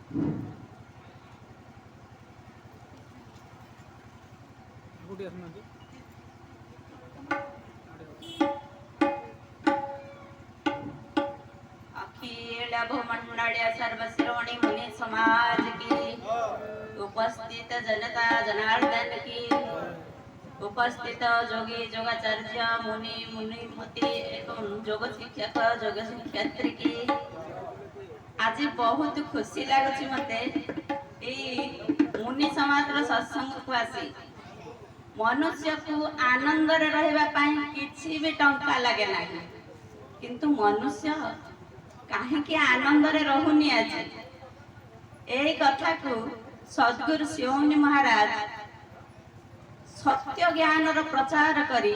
अखिल भूमंडलीय सर्वश्रोणी मुनि समाज की, उपस्थित जनता जनार्दन की, उपस्थित जोगी जोगाचार्य मुनि मुनिमती एवं जोग शिक्षक जोग शिक्षयित्री की, आज बहुत खुशी लगुच मते मुनि समाज सत्संग को आसी मनुष्य को आनंद रहा किसी भी टंका लगे ना, किंतु मनुष्य कहीं आनंद रहुनी आज यही कथा को सद्गुरु शिवमुनि महाराज सत्य ज्ञान प्रचार करी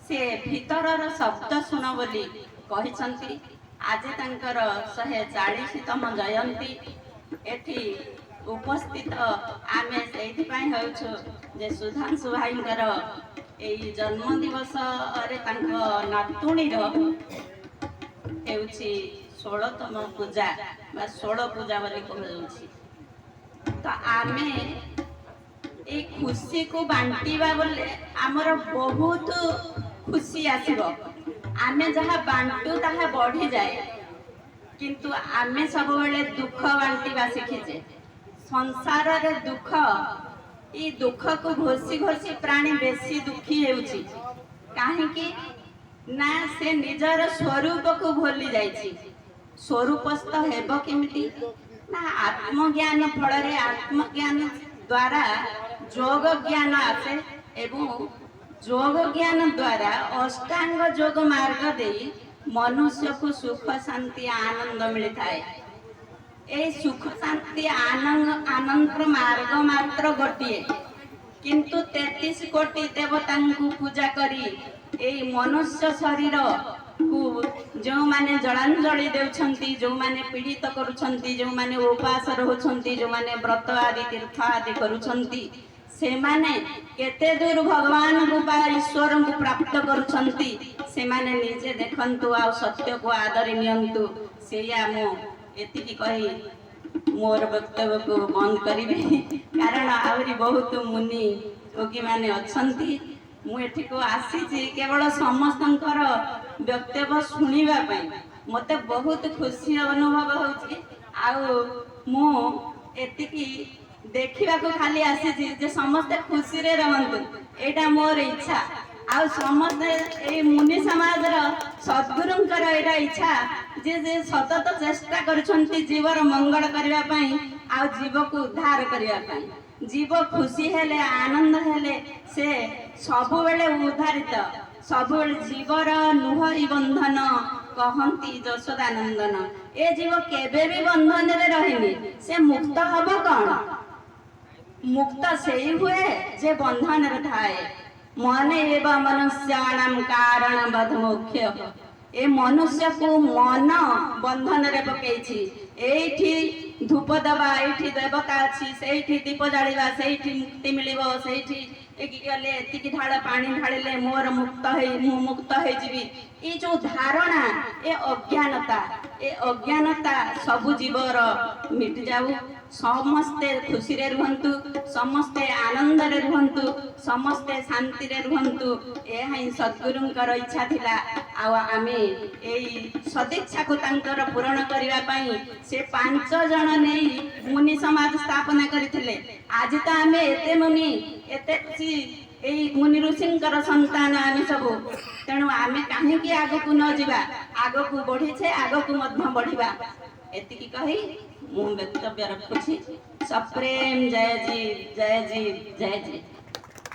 से भीतर शब्द शुण बोली कहते। आज तंकर 140तम जयंती एठी उपस्थित आमे सेइथिपाई होउछु जे सुधांशु भाईंकर एई जन्म दिवस रे तांको नातुणी रो हेउछि 16तम पूजा बा 16 पूजा बोली कहउछि। तो आमे ए खुशी को बांटीबा बोले आमर बहुत खुशी आसीबो। आमे जहा बांटू ताहा बढ़ी जाए, किंतु आमे सब बेले दुख बांटीबा शिखिचे। संसार रे दुख ई दुख को घोषी घोषी प्राणी बेसी दुखी हेउछि काहेकि ना से निजर स्वरूप को भूली जाइछि। स्वरूपस्थ हेबो केमिति ना आत्मज्ञान फल रे आत्मज्ञान द्वारा जोग ज्ञान आसे एवं जोग ज्ञान द्वारा अष्टांग जोग मार्ग दे मनुष्य को सुख शांति आनंद मिलता है। ए सुख शांति आनंद मार्ग मात्र गोटे, किंतु 33 कोटी देवता को पूजा करी ए मनुष्य शरीर को जो माने जलांजलि देउछंती, जो माने पीड़ित करूछंती, जो माने उपास रहुछंती, जो माने व्रत आदि तीर्थ आदि करूछंती, से माने केते दूर भगवान को बा ईश्वर को प्राप्त करूछंती से माने निजे देखंतु आ सत्य को आदर नियंतु। सेया मो एतिकी कही मोर वक्तव्य को बंद करी कारण आवरी बहुत मुनि योगी माने अछंती। मु एठी को आसी केवल समस्तंकर वक्तव्य सुनिबा पई मते बहुत खुशी अनुभव होची। आउ मु एतिकी देखिबा को खाली आसी जे समस्त खुशी रे रहंतु, एटा मोर इच्छा। आ समस्त ए मुनि समाज रो सद्गुरुंकर एटा इच्छा जे जे सतत चेष्टा करछंती जीवर मंगल करबा पई आ जीव को उद्धार करबा पई। जीव खुशी हेले आनंद हेले से सबु बेले उद्धारित, सबु बेले जीवर नुहरी बंधन कहंती यशोदानंदन। ए जीव केबे भी बंधन रे रहिनी, से मुक्त हबो कोन? मुक्त सेई हुए जे बंधन रे थाए। मन एव मनुष्याणाम कारण बध मोक्ष। ए मनुष्य को मन बंधन रे पकेछि। एठी धूप दबा, एठी देवता अछि, सेठी दीप जालिबा, सेठी मुक्ति मिलिबो, सेठी एकी गले एतिकी ढाळ पानी ढाळिले मोर मुक्त हे मु मुक्त हे जीवी। ए जो धारणा ए अज्ञानता सबु जीवर मिट जाऊ। समस्ते खुशी रे रुहंतु, समस्ते आनंद रे रुहंतु, समस्ते शांति रे रुहंतु। ए हाई सद्गुरुंकर इच्छा थिला। आ आमे एई सदिच्छा को तांकर पूर्ण करिवा पई से 5 जण नेई मुनि समाज स्थापना करिथिले। आज त आमे एते मुनि एते खुशी एई मुनि ऋषिंकर संतान आमे सबु, तेणु आमे काहे कि आगो को न जिबा, आगो को बढ़ी छे, आगो को मध्य बढ़िबा। एतिकी कही मु वक्तव्य रखुछि। सप्रेम जय जी जय जी जय जी।